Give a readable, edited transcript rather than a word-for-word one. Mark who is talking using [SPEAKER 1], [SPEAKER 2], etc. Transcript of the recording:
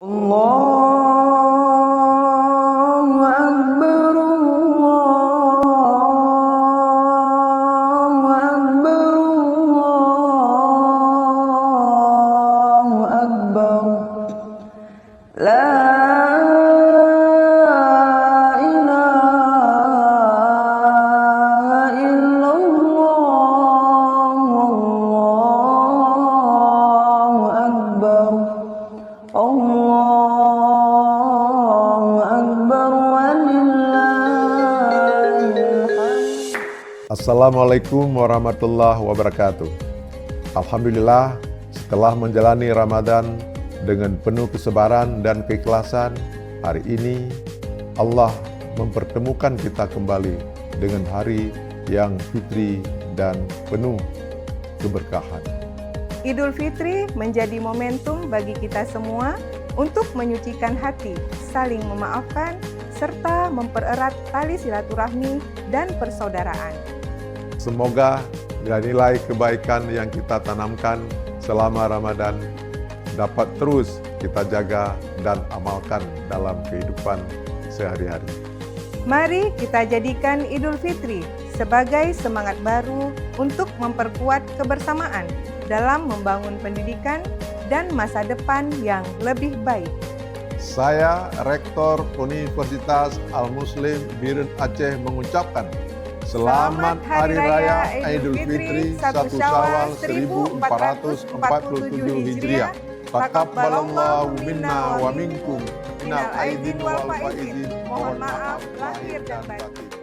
[SPEAKER 1] Allahu Akbar, Allahu Akbar, Allahu Akbar. La ilaha illallah, Allahu Akbar. Allahu Akbar walillahil hamd.
[SPEAKER 2] Assalamualaikum warahmatullahi wabarakatuh. Alhamdulillah, setelah menjalani Ramadan dengan penuh kesabaran dan keikhlasan, hari ini Allah mempertemukan kita kembali dengan hari yang fitri dan penuh keberkahan.
[SPEAKER 3] Idul Fitri menjadi momentum bagi kita semua untuk menyucikan hati, saling memaafkan, serta mempererat tali silaturahmi dan persaudaraan.
[SPEAKER 2] Semoga nilai kebaikan yang kita tanamkan selama Ramadan dapat terus kita jaga dan amalkan dalam kehidupan sehari-hari.
[SPEAKER 3] Mari kita jadikan Idul Fitri sebagai semangat baru untuk memperkuat kebersamaan dalam membangun pendidikan dan masa depan yang lebih baik.
[SPEAKER 2] Saya, Rektor Universitas Al-Muslim Biren Aceh mengucapkan Selamat Hari Raya Idul Fitri 1 Syawal 1447 Hijriah. Taqabbalallahu minna wa minkum. Minal aidin wal faizin. Mohon maaf lahir dan batin.